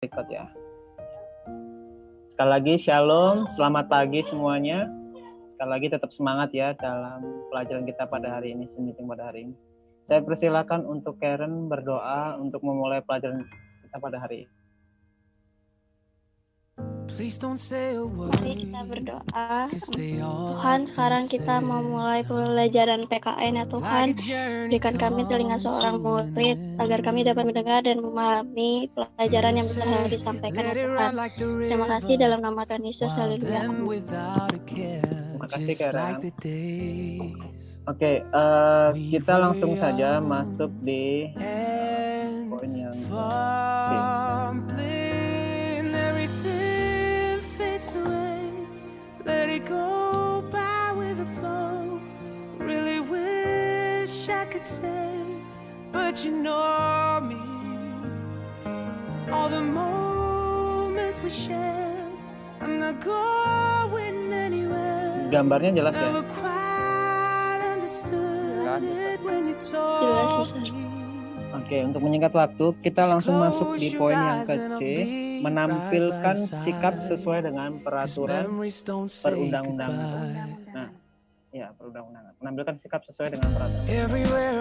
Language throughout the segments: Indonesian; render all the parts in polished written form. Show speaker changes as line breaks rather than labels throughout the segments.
berikut ya. Sekali lagi shalom, selamat pagi semuanya. Sekali lagi tetap semangat ya dalam pelajaran kita pada hari ini, meeting pada hari ini. Saya persilakan untuk Karen berdoa untuk memulai pelajaran kita pada hari ini.
Mari kita berdoa. Tuhan, sekarang kita mau mulai pelajaran PKN ya Tuhan. Berikan kami telinga seorang murid agar kami dapat mendengar dan memahami pelajaran yang besar yang disampaikan ya Tuhan. Terima kasih dalam nama Tuhan Yesus. Haleluya.
Terima kasih Karen. Oke, kita langsung saja masuk di poin yang
Let it go by with the flow. Really wish I could stay, but you know me. All the moments we shared, I'm not going anywhere.
Gambarnya jelas ya?
Never quite understood it when you told me.
Oke, untuk menyingkat waktu, kita langsung masuk di poin yang ke-C, menampilkan sikap sesuai dengan peraturan perundang-undangan. Nah, ya perundang-undangan. Menampilkan sikap sesuai dengan peraturan.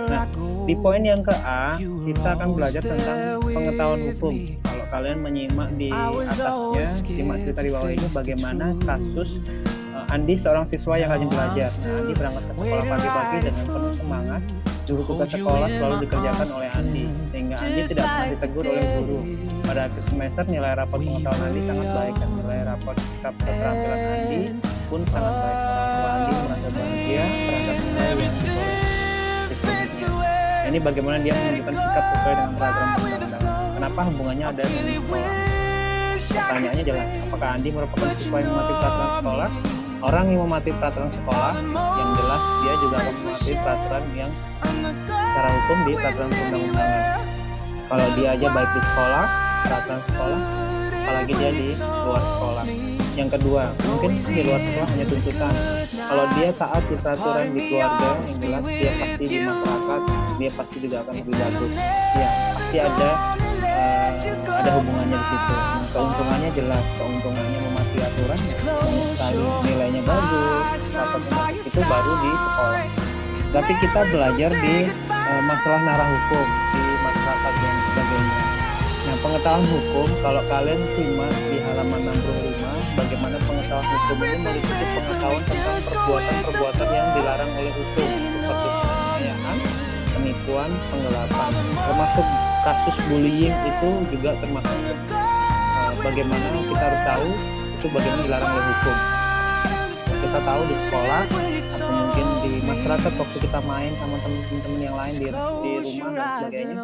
Nah, di poin yang ke-A, kita akan belajar tentang pengetahuan hukum. Kalau kalian menyimak di atasnya, simak cerita di bawah ini bagaimana kasus Andi, seorang siswa yang rajin belajar. Nah, Andi berangkat ke sekolah pagi-pagi dengan penuh semangat. Guru tugas sekolah selalu dikerjakan oleh Andi, sehingga Andi tidak pernah ditegur oleh guru. Pada akhir semester, nilai rapor pengetahuan Andi sangat baik dan nilai rapor sikap keterampilan Andi pun sangat baik. Orang tua Andi merasa bahagia terhadap nilai yang diperoleh siswanya. Ini bagaimana dia menunjukkan sikap sesuai dengan peraturan perundang-undangan. Kenapa hubungannya ada dengan sekolah? Pertanyaannya jelas, apakah Andi merupakan siswa yang mematuhi peraturan sekolah? Orang yang mematuhi peraturan sekolah, yang jelas dia juga akan mematuhi peraturan yang secara hukum di peraturan perundang-undangan. Kalau dia aja baik di sekolah, peraturan sekolah, apalagi dia di luar sekolah. Yang kedua, mungkin di luar sekolah hanya tuntutan. Kalau dia taat di peraturan di keluarga, yang jelas dia pasti di masyarakat, dia pasti juga akan lebih bagus. Ya, pasti ada hubungannya di situ. Nah, keuntungannya jelas, keuntungannya mematuhi aturan, sekali nilainya bagus, rapatnya itu baru di sekolah. Tapi kita belajar di masalah narah hukum di masyarakat dan sebagainya. Nah, pengetahuan hukum, kalau kalian simak di halaman 65, bagaimana pengetahuan hukum ini meliputi pengetahuan tentang perbuatan-perbuatan yang dilarang oleh hukum, seperti penganiayaan, penipuan, penggelapan, termasuk kasus bullying itu juga termasuk. Bagaimana kita harus tahu itu bagaimana dilarang oleh hukum. Kita tahu di sekolah atau mungkin di masyarakat waktu kita main sama teman-teman yang lain di rumah dan sebagainya,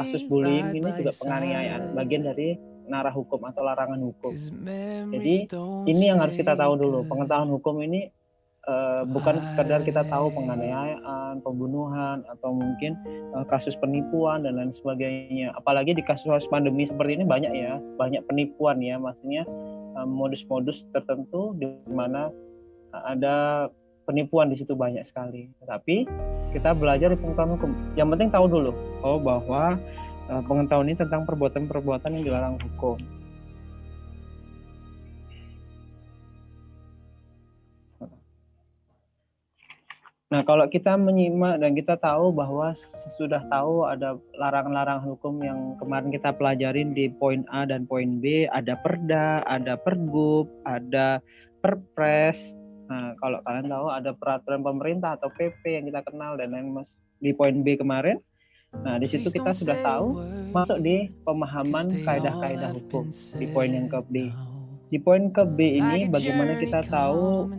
kasus bullying ini juga penganiayaan, bagian dari narah hukum atau larangan hukum. Jadi ini yang harus kita tahu dulu. Pengetahuan hukum ini bukan sekedar kita tahu penganiayaan, pembunuhan, atau mungkin kasus penipuan dan lain sebagainya. Apalagi di kasus pandemi seperti ini banyak ya, banyak penipuan ya, maksudnya modus-modus tertentu di mana ada penipuan di situ banyak sekali. Tapi kita belajar di pengetahuan hukum. Yang penting tahu dulu bahwa pengetahuan ini tentang perbuatan-perbuatan yang dilarang hukum. Nah, kalau kita menyimak dan kita tahu bahwa sudah tahu ada larangan-larangan hukum yang kemarin kita pelajarin di poin A dan poin B, ada Perda, ada Pergub, ada Perpres. Nah, kalau kalian tahu ada peraturan pemerintah atau PP yang kita kenal dan lain di poin B kemarin. Nah, di situ kita sudah tahu masuk di pemahaman kaidah-kaidah hukum di poin yang ke B. Di poin ke B ini bagaimana kita tahu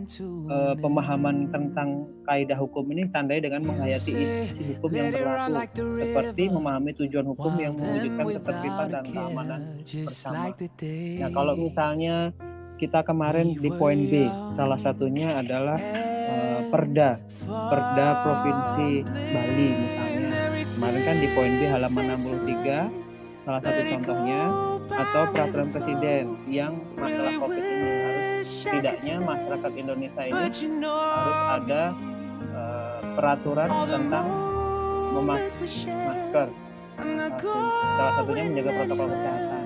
pemahaman tentang kaidah hukum ini tandai dengan menghayati isi hukum yang berlaku, seperti memahami tujuan hukum yang mewujudkan ketertiban dan keamanan bersama. Nah, kalau misalnya kita kemarin di poin B, salah satunya adalah Perda Provinsi Bali misalnya. Kemarin kan di poin B halaman 63, salah satu contohnya, atau peraturan presiden yang masalah COVID ini harus setidaknya masyarakat Indonesia ini harus ada peraturan tentang memakai masker. Salah satunya menjaga protokol kesehatan.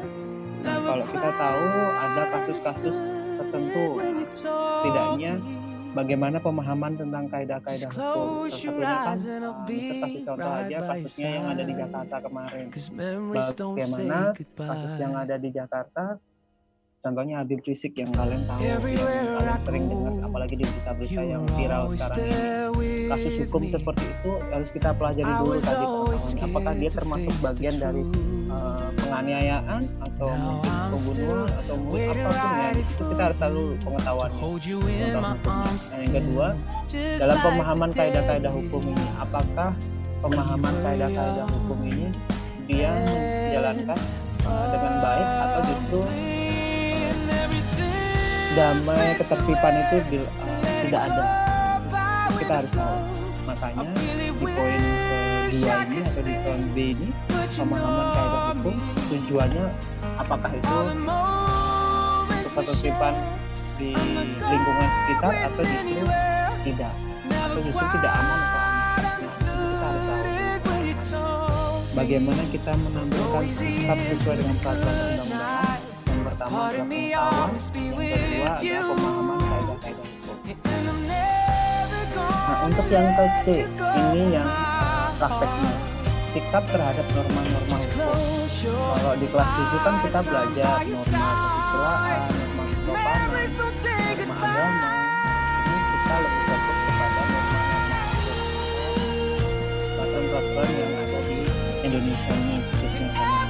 Nah, kalau kita tahu ada kasus-kasus tertentu, setidaknya bagaimana pemahaman tentang kaidah-kaidah hukum. Salah satunya kan, Mister kasih contoh aja kasusnya yang ada di Jakarta kemarin. Bagaimana kasus yang ada di Jakarta, contohnya Habib Rizik yang kalian tahu, yang kalian sering dengar, apalagi di berita-berita yang viral sekarang ini. Kasus hukum seperti itu harus kita pelajari dulu tadi pengetahuannya. Apakah dia termasuk bagian dari penganiayaan atau mungkin pembunuhan atau mungkin apapun ya, itu kita harus tahu pengetahuannya. Yang kedua, dalam pemahaman kaidah-kaidah hukum ini, apakah pemahaman kaidah-kaidah hukum ini dia menjalankan dengan baik atau justru damai ketertiban itu tidak ada. Kita harus tahu. Makanya di poin kedua ini atau di poin B ini, pemahaman kaidah hukum tujuannya apakah itu untuk ketertiban di lingkungan sekitar atau justru tidak, atau justru tidak aman atau aman. Nah, kita harus tahu bagaimana kita menampilkan sikap sesuai dengan peraturan undang-undangan. Yang pertama adalah pengetahuan, yang kedua adalah pemahaman kaidah-kaidah hukum. Nah, untuk yang ke C ini yang prakteknya, sikap terhadap norma-norma hukum. Kalau di kelas 7 kan kita belajar norma kesusilaan, norma kesopanan, norma agama. Ini kita lebih fokus kepada norma-norma hukum, peraturan-peraturan yang ada di Indonesia ini, khususnya sama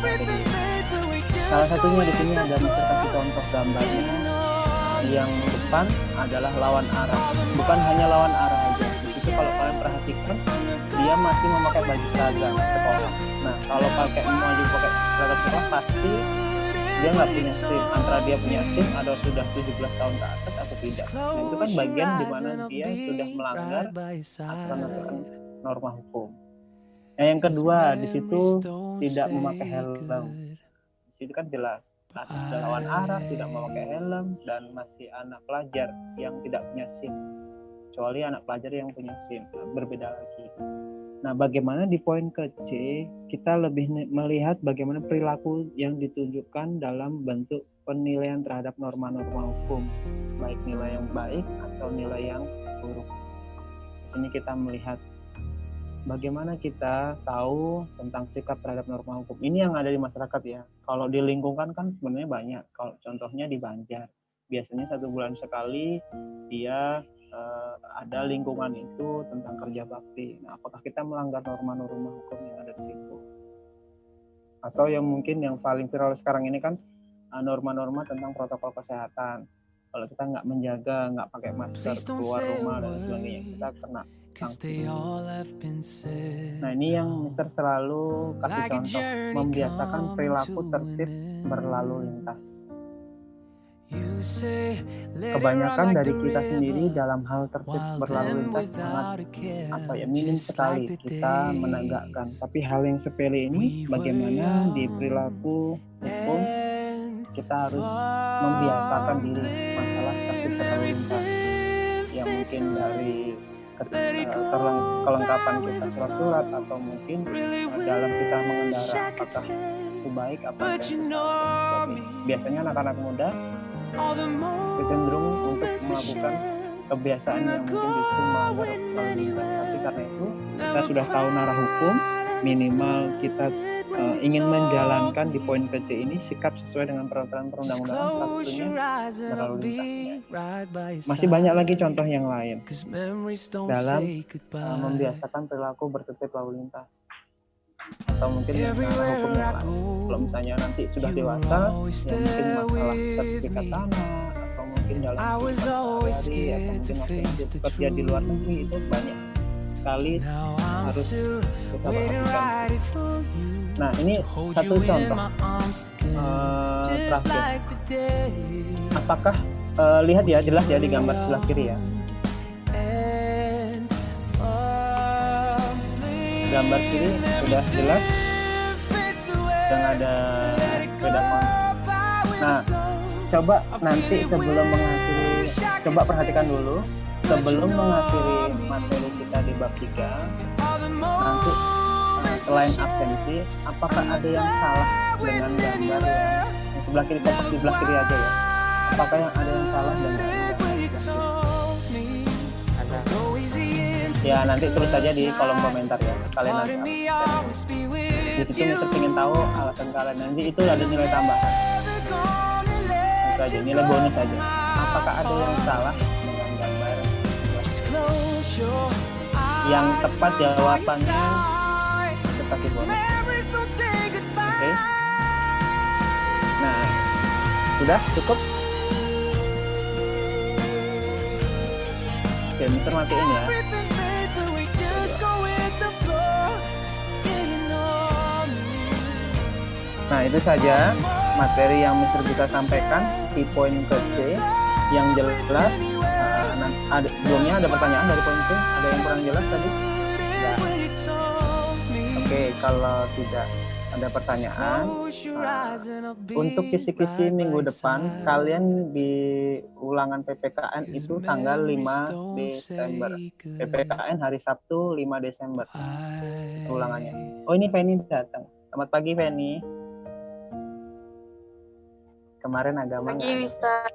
salah satunya di sini ada Mister kasih contoh gambarnya. Yang depan adalah lawan arah, bukan hanya lawan arah aja. Itu kalau kalian perhatikan, dia masih memakai baju seragam sekolah. Nah, kalau pakai maju pakai seragam sekolah, pasti dia nggak punya SIM. Antara dia punya SIM atau sudah 17 tahun ke atas atau tidak. Nah, itu kan bagian di mana dia sudah melanggar aturan-aturan norma hukum. Nah, yang kedua di situ tidak memakai helm. Di situ kan jelas ada lawan arah, tidak memakai helm, dan masih anak pelajar yang tidak punya SIM. Kecuali anak pelajar yang punya SIM, berbeda lagi. Nah, bagaimana di poin ke C, kita lebih melihat bagaimana perilaku yang ditunjukkan dalam bentuk penilaian terhadap norma-norma hukum, baik nilai yang baik atau nilai yang buruk. Di sini kita melihat bagaimana kita tahu tentang sikap terhadap norma hukum. Ini yang ada di masyarakat ya. Kalau di lingkungan kan sebenarnya banyak. Kalau contohnya di Banjar, biasanya 1 bulan sekali dia ada lingkungan itu tentang kerja bakti. Nah, apakah kita melanggar norma-norma hukum yang ada di situ? Atau yang mungkin yang paling viral sekarang ini kan norma-norma tentang protokol kesehatan. Kalau kita nggak menjaga, nggak pakai masker keluar rumah dan sebagainya, kita kena sanksi. Nah, ini yang Mister selalu kasih contoh, membiasakan perilaku tertib berlalu lintas. Kebanyakan dari kita sendiri dalam hal tertib berlalu lintas sangat minim sekali kita menegakkan. Tapi hal yang sepele ini, bagaimana di perilaku hukum kita harus membiasakan diri masalah tertib berlalu lintas, yang mungkin dari kelengkapan kita surat-surat atau mungkin dalam kita mengendara, apakah itu baik apa tidak. Biasanya anak-anak muda cenderung untuk melakukan kebiasaan yang mungkin justru melanggar lalu lintas. Tapi karena itu kita sudah tahu narah hukum, minimal kita ingin menjalankan di poin ke C ini sikap sesuai dengan peraturan perundang-undangan, satunya berlalu lintas. Masih banyak lagi contoh yang lain dalam membiasakan perilaku bertertib lalu lintas, atau mungkin narah hukum yang lain. Kalau misalnya nanti sudah dewasa, ya mungkin masalah sertifikat tanah, atau mungkin dalam kehidupan sehari-hari, atau mungkin waktu kerja di luar negeri, itu banyak sekali harus kita perhatikan. Nah, ini satu contoh terakhir. Apakah lihat ya, jelas ya di gambar sebelah kiri ya. Gambar kiri sudah jelas dan ada sepeda motor. Nah, coba nanti sebelum mengakhiri, coba perhatikan dulu sebelum mengakhiri materi kita di bab 3, nanti selain absensi, apakah ada yang salah dengan gambar yang sebelah kiri, fokus di sebelah kiri aja ya. Apakah yang ada yang salah dan ada ya, nanti tulis saja di kolom komentar ya, kalian nanti di situ Mister ingin tahu alasan kalian. Nanti itu ada nilai tambahan, itu aja nilai bonus aja. Apakah ada yang salah dengan gambar? Yang tepat jawabannya kita kasih bonus. Oke. Nah, sudah cukup. Oke, Mister matiin ya. Nah, itu saja materi yang Mister bisa sampaikan di poin ke C yang jelas. Sebelumnya ada pertanyaan dari poin C, ada yang kurang jelas tadi? Ya. Oke, kalau tidak ada pertanyaan, untuk kisi-kisi minggu depan kalian di ulangan PPKN itu tanggal 5 Desember. PPKN hari Sabtu 5 Desember ulangannya. Oh, ini Penny datang. Selamat pagi Penny. Kemarin agama.
Pagi, Mister.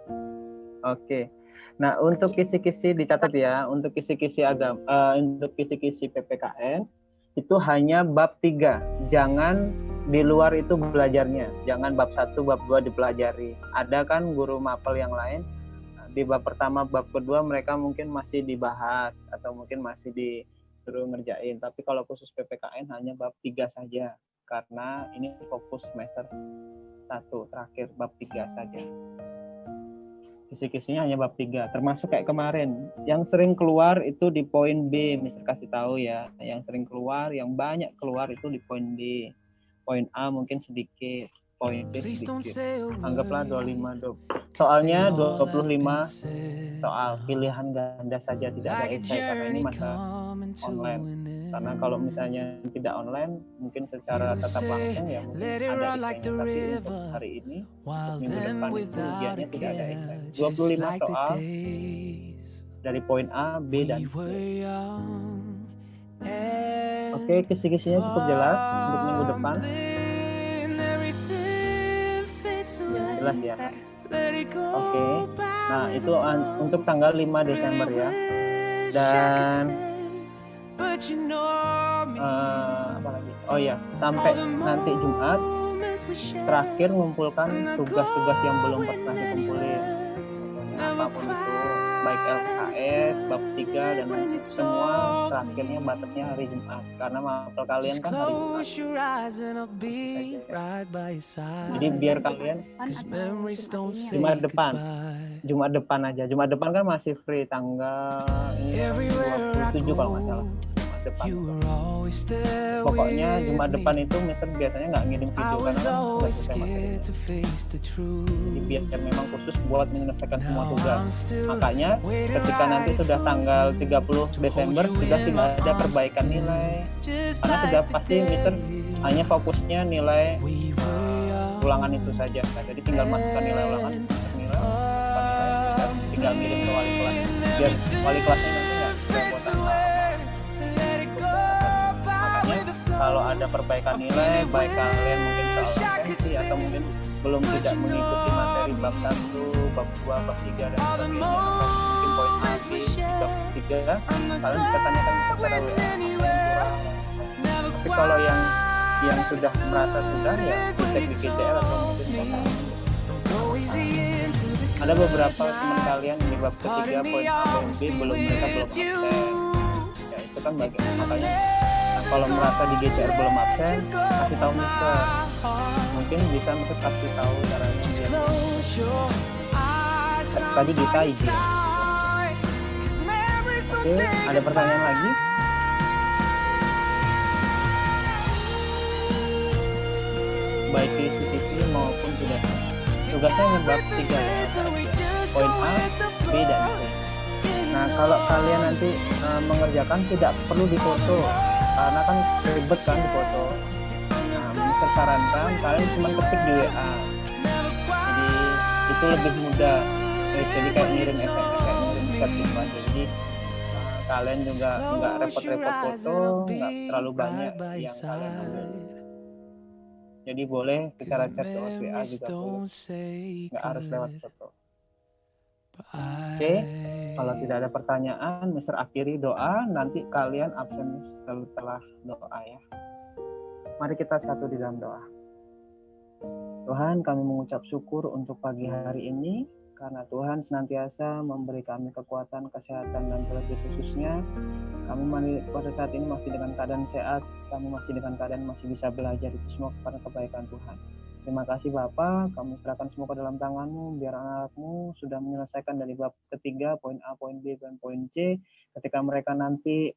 Oke. Nah, untuk kisi-kisi dicatat ya, untuk kisi-kisi agama, untuk kisi-kisi PPKN itu hanya bab 3. Jangan di luar itu belajarnya. Jangan bab 1, bab 2 dipelajari. Ada kan guru mapel yang lain di bab pertama, bab kedua mereka mungkin masih dibahas atau mungkin masih disuruh ngerjain. Tapi kalau khusus PPKN hanya bab 3 saja. Karena ini fokus semester 1 terakhir, bab 3 saja. Kisi-kisinya hanya bab 3, termasuk kayak kemarin. Yang sering keluar itu di poin B, Mister kasih tahu ya. Yang sering keluar, yang banyak keluar itu di poin B. Poin A mungkin sedikit, poin B sedikit. Anggaplah 25. Soalnya 25 soal pilihan ganda saja, tidak ada esai karena ini masa online. Karena kalau misalnya tidak online, mungkin secara tatap langsung ya mungkin ada esainya. Tapi untuk hari ini, untuk minggu depan itu ujiannya tidak ada esai. 25 soal dari poin A, B, dan C. Oke, kisi-kisinya cukup jelas untuk minggu depan. Jelas ya. Oke. Nah, itu untuk tanggal 5 Desember ya. Dan apa lagi? Oh ya, sampai nanti Jumat terakhir mengumpulkan tugas-tugas yang belum pernah dikumpulin. Apapun itu, baik LKS, bab 3 dan semua terakhirnya batasnya hari Jumat karena mapel kalian kan hari Jumat. Jadi biar kalian Jumat depan aja. Jumat depan kan masih free tanggal ini 27 kalau nggak salah. Depan. Pokoknya Jumat depan itu Mister biasanya nggak ngirim video karena sudah selesai materinya. Jadi biar memang khusus buat menyelesaikan semua tugas. Makanya ketika nanti sudah tanggal 30 Desember sudah tidak ada perbaikan nilai. Karena sudah pasti Mister hanya fokusnya nilai ulangan itu saja. Nah, jadi tinggal masukkan nilai ulangan, nilai, dan tinggal ngirim ke wali kelas. Biar wali kelasnya nanti nggak buat kalau ada perbaikan nilai, baik kalian mungkin soal tensi atau mungkin belum tidak mengikuti materi bab 1, bab 2, bab 3 dan sebagainya, atau mungkin poin A, B, bab 3, kalian bisa tanyakan kepada WA apa yang kurang. Tapi kalau yang sudah merasa sudah ya dicek di GCR atau mungkin ada beberapa teman kalian di bab ketiga poin A, poin B mereka belum absen. Ya itu kan makanya kalau merasa di GCR belum absen, kasih tahu Mister. Mungkin bisa Mister kasih tahu caranya biar tadi Dita izin. Oke, ada pertanyaan lagi? Baik di kisi maupun tugasnya. Tugasnya hanya bab 3 ya, poin A, B, dan C. Nah, kalau kalian nanti mengerjakan tidak perlu difoto. Karena kan ribet kan di foto. Nah, Mister sarankan kalian cuma ketik di WA. Jadi itu lebih mudah. Jadi kayak ngirim SMS, kayak ngirim chat gitu aja. Jadi kalian juga nggak repot-repot foto, nggak terlalu banyak yang kalian ambil. Jadi boleh secara chat lewat WA juga boleh. Nggak harus lewat foto. Oke, kalau tidak ada pertanyaan, Mister akhiri doa, nanti kalian absen setelah doa ya. Mari kita satu di dalam doa. Tuhan, kami mengucap syukur untuk pagi hari ini, karena Tuhan senantiasa memberi kami kekuatan, kesehatan, dan terlebih khususnya, kami pada saat ini masih dengan keadaan sehat, kami masih dengan keadaan masih bisa belajar, itu semua karena kebaikan Tuhan. Terima kasih Bapa, kami serahkan semua ke dalam tangan-Mu, biar anak-Mu sudah menyelesaikan dari bab ketiga, poin A, poin B, dan poin C. Ketika mereka nanti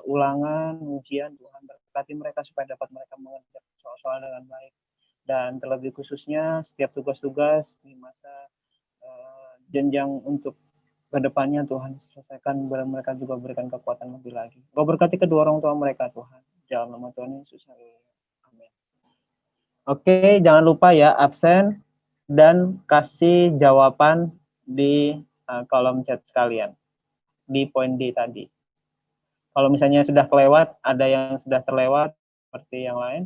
ulangan, ujian, Tuhan berkati mereka supaya dapat mereka mengerjakan soal-soal dengan baik. Dan terlebih khususnya setiap tugas-tugas di masa jenjang untuk kedepannya Tuhan selesaikan, biar mereka juga berikan kekuatan lebih lagi. Kau berkati kedua orang tua mereka Tuhan. Dalam nama Tuhan Yesus. Amin. Oke, jangan lupa ya absen dan kasih jawaban di kolom chat sekalian di poin D tadi. Kalau misalnya sudah kelewat, ada yang sudah terlewat seperti yang lain,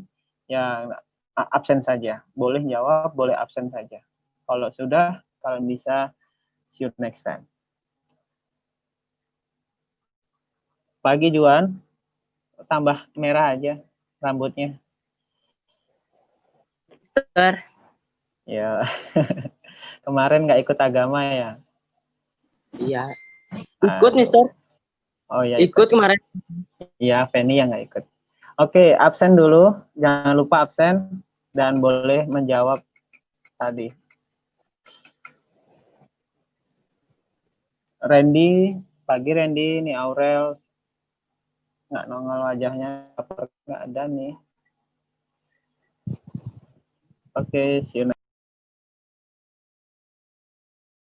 ya absen saja. Boleh jawab, boleh absen saja. Kalau sudah, kalian bisa see you next time. Pagi Juan, tambah merah aja rambutnya.
Mister.
Ya, kemarin nggak ikut agama ya?
Iya. Ikut, Mister.
Oh ya.
Ikut kemarin.
Iya, Feni yang nggak ikut. Oke, absen dulu. Jangan lupa absen dan boleh menjawab tadi. Randy, pagi Randy, nih Aurel. Nggak nongol wajahnya, nggak ada nih. Oke, see you next.